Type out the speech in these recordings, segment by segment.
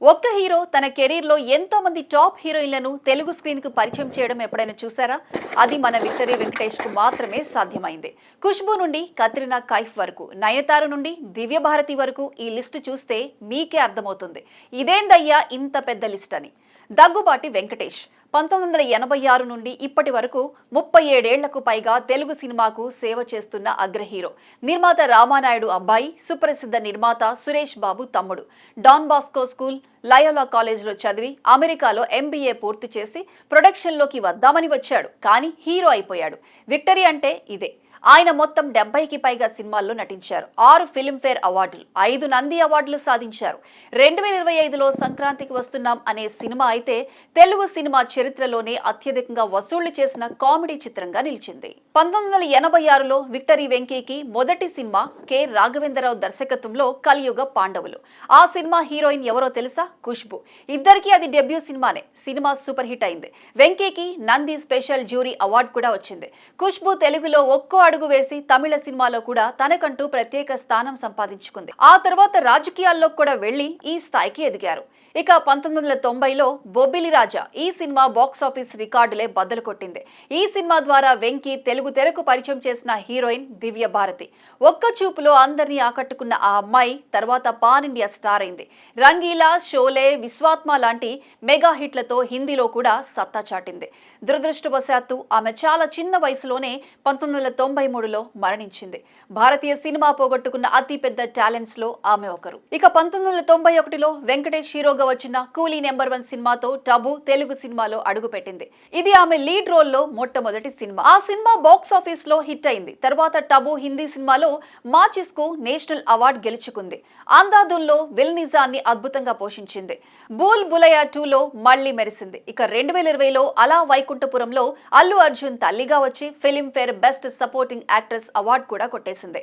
ఒక్క హీరో తన కెరీర్ లో ఎంతో మంది టాప్ హీరోయిన్లను తెలుగు స్క్రీన్ కు పరిచయం చేయడం ఎప్పుడైనా చూసారా? అది మన విక్టరీ వెంకటేష్ కు మాత్రమే సాధ్యమైంది. ఖుష్బూ నుండి కత్రినా కైఫ్ వరకు, నయనతార నుండి దివ్య భారతి వరకు ఈ లిస్టు చూస్తే మీకే అర్థమవుతుంది ఇదేందయ్యా ఇంత పెద్ద లిస్ట్ అని. దగ్గుబాటి వెంకటేష్ 1986 నుండి ఇప్పటి వరకు 37 ఏళ్లకు పైగా తెలుగు సినిమాకు సేవ చేస్తున్న అగ్ర హీరో. నిర్మాత రామానాయుడు అబ్బాయి, సుప్రసిద్ధ నిర్మాత సురేష్ బాబు తమ్ముడు. డాన్ బాస్కో స్కూల్, లయోలా కాలేజ్లో చదివి అమెరికాలో MBA పూర్తి చేసి ప్రొడక్షన్లోకి వద్దామని వచ్చాడు. కానీ హీరో అయిపోయాడు. విక్టరీ అంటే ఇదే. ఆయన మొత్తం 70కి పైగా సినిమాల్లో నటించారు. 6 ఫిల్మ్ఫేర్ అవార్డులు, 5 నంది అవార్డులు సాధించారు. 2025లో సంక్రాంతికి వస్తున్నాం అనే సినిమా అయితే తెలుగు సినిమా చరిత్రలోనే అత్యధికంగా వసూళ్లు చేసిన కామెడీ చిత్రంగా నిలిచింది. 1986లో విక్టరీ వెంకీకి మొదటి సినిమా కె రాఘవేంద్రరావు దర్శకత్వంలో కలియుగ పాండవులు. ఆ సినిమా హీరోయిన్ ఎవరో తెలుసా? ఖుష్బూ. ఇద్దరికీ అది డెబ్యూ సినిమానే. సినిమా సూపర్ హిట్ అయింది. వెంకీకి నంది స్పెషల్ జ్యూరీ అవార్డు కూడా వచ్చింది. ఖుష్బూ తెలుగులో ఒక్కో అడుగు వేసి తమిళ సినిమాలో కూడా తనకంటూ ప్రత్యేక స్థానం సంపాదించుకుంది. ఆ తర్వాత రాజకీయాల్లో కూడా వెళ్లి ఈ స్థాయికి ఎదిగారు. ఇక 1990లో బొబ్బిలి రాజా ఈ సినిమా బాక్సాఫీస్ రికార్డులే బద్దలు కొట్టింది. ఈ సినిమా ద్వారా వెంకీ తెలుగు తెరకు పరిచయం చేసిన హీరోయిన్ దివ్య భారతి. ఒక్క చూపులో అందరినీ ఆకట్టుకున్న ఆ అమ్మాయి తర్వాత పాన్ ఇండియా స్టార్ అయింది. రంగీలా, షోలే, విశ్వాత్మ లాంటి మెగా హిట్లతో హిందీలో కూడా సత్తా చాటింది. దురదృష్టవశాత్తు ఆమె చాలా చిన్న వయసులోనే 1993లో మరణించింది. భారతీయ సినిమా పోగొట్టుకున్న అతి పెద్ద టాలెంట్స్ లో ఆమె ఒకరు. ఇక 1991లో వెంకటేష్ హీరోగా వచ్చిన కూలీ నెంబర్ 1 సినిమాతో టబు తెలుగు సినిమాలో అడుగుపెట్టింది. ఇది ఆమె లీడ్ రోల్ లో మొట్టమొదటి సినిమా. ఆ సినిమా బాక్స్ ఆఫీస్ లో హిట్ అయింది. తర్వాత టబు హిందీ సినిమాలో మాచిస్ కు నేషనల్ అవార్డు గెలుచుకుంది. అందాదుల్లో విలనిజాన్ని అద్భుతంగా పోషించింది. బూల్ బులయా 2లో మళ్లీ మెరిసింది. ఇక 2020లో అలా వైకుంఠపురంలో అల్లు అర్జున్ తల్లిగా వచ్చి Filmfare best supporting actress award కూడా కొట్టేసింది.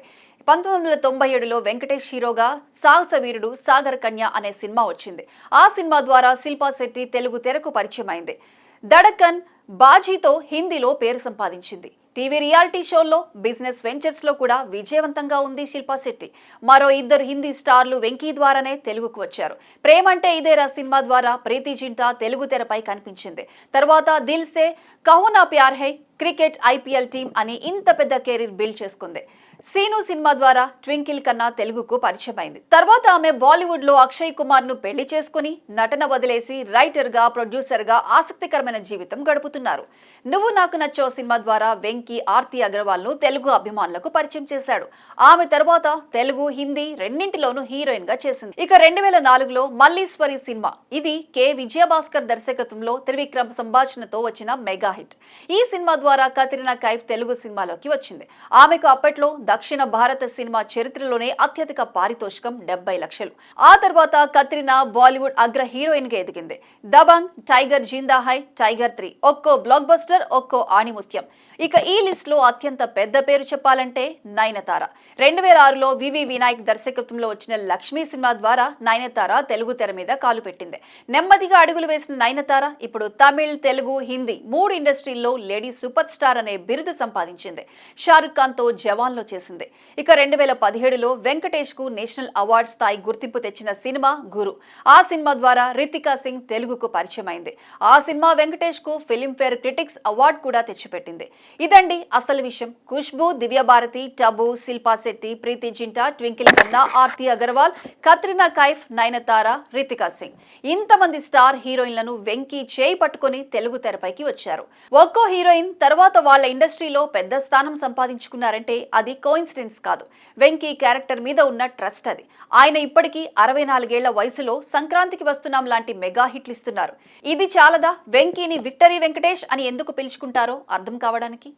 1997లో వెంకటేష్ హీరోగా సాహస వీరుడు సాగర్ కన్య అనే సినిమా వచ్చింది. ఆ సినిమా ద్వారా శిల్పా శెట్టి తెలుగు తెరకు పరిచయం అయింది. దడకన్, బాజీతో హిందీలో పేరు సంపాదించింది. టీవీ రియాలిటీ షోల్లో, బిజినెస్ వెంచర్స్ లో కూడా విజయవంతంగా ఉంది శిల్పా శెట్టి. మరో 2 హిందీ స్టార్లు వెంకీ ద్వారానే తెలుగుకు వచ్చారు. ప్రేమంటే ఇదేరా సినిమా ద్వారా ప్రీతి జింటా తెలుగు తెరపై కనిపించింది. తర్వాత దిల్ సే, కహో నా ప్యార్ హై, క్రికెట్, IPL టీం అని ఇంత పెద్ద కెరీర్ బిల్డ్ చేసుకుంది. సీను సినిమా ద్వారా ట్వింకిల్ కన్నా తెలుగుకు పరిచయం అయింది. తర్వాత ఆమె బాలీవుడ్ లో అక్షయ్ కుమార్ ను పెళ్లి చేసుకుని నటన వదిలేసి రైటర్ గా, ప్రొడ్యూసర్ గా ఆసక్తికరమైన జీవితం గడుపుతున్నారు. నువ్వు నాకు నచ్చో సినిమా ద్వారా వెంకీ ఆర్తి అగర్వాల్ ను తెలుగు అభిమానులకు పరిచయం చేశాడు. ఆమె తర్వాత తెలుగు, హిందీ రెండింటిలోనూ హీరోయిన్ గా చేసింది. ఇక 2004లో మల్లీశ్వరి సినిమా. ఇది కె విజయభాస్కర్ దర్శకత్వంలో త్రివిక్రమ్ సంభాషణతో వచ్చిన మెగా హిట్. ఈ సినిమా ద్వారా కత్రినా కైఫ్ తెలుగు సినిమాలోకి వచ్చింది. ఆమెకు అప్పట్లో దక్షిణ భారత సినిమా చరిత్రలోనే అత్యధిక పారితోషికం 70 లక్షలు. ఆ తర్వాత కత్రినా బాలీవుడ్ అగ్ర హీరోయిన్ గా ఎదిగింది. దబంగ్, టైగర్ జిందా హై, టైగర్ 3 ఒక్కో బ్లాక్ బస్టర్, ఒక్కో ఆణిముత్యం. ఇక ఈ లిస్ట్ లో అత్యంత పెద్ద పేరు చెప్పాలంటే నయనతార. 2006లో వివి వినాయక్ దర్శకత్వంలో వచ్చిన లక్ష్మీ సినిమా ద్వారా నయనతార తెలుగు తెర మీద కాలు పెట్టింది. నెమ్మదిగా అడుగులు వేసిన నయనతార ఇప్పుడు తమిళ్, తెలుగు, హిందీ 3 ఇండస్ట్రీల్లో లేడీ సూపర్ స్టార్ అనే బిరుదు సంపాదించింది. షారుఖ్ ఖాన్ తో జవాన్ లో చేసింది. ఇక 2017లో వెంకటేష్ కు నేషనల్ అవార్డు స్థాయి గుర్తింపు తెచ్చిన సినిమా గురు. ఆ సినిమా ద్వారా రితికా సింగ్ తెలుగుకు పరిచయం అయింది. ఆ సినిమా వెంకటేష్ కు ఫిల్మ్ఫేర్ క్రిటిక్స్ అవార్డు కూడా తెచ్చిపెట్టింది. ఇదండి అసలు విషయం. ఖుష్బూ, దివ్య భారతి, టబు, శిల్పా శెట్టి, ప్రీతి జింటా, ట్వింకిల్ కన్నా, ఆర్తి అగర్వాల్, కత్రినా కైఫ్, నయనతార, రితికా సింగ్ ఇంతమంది స్టార్ హీరోయిన్లను వెంకీ చేయి పట్టుకుని తెలుగు తెరపైకి వచ్చారు. ఒక్కో హీరోయిన్ తర్వాత వాళ్ళ ఇండస్ట్రీలో పెద్ద స్థానం సంపాదించుకున్నారంటే అది కోఇన్సిడెన్స్ కాదు. వెంకీ క్యారెక్టర్ మీద ఉన్న ట్రస్ట్ అది. ఆయన ఇప్పటికీ 64 ఏళ్ల వయసులో సంక్రాంతికి వస్తున్నాం లాంటి మెగా హిట్లు ఇస్తున్నారు. ఇది చాలదా వెంకీని విక్టరీ వెంకటేష్ అని ఎందుకు పిలుచుకుంటారో అర్థం కావడానికి?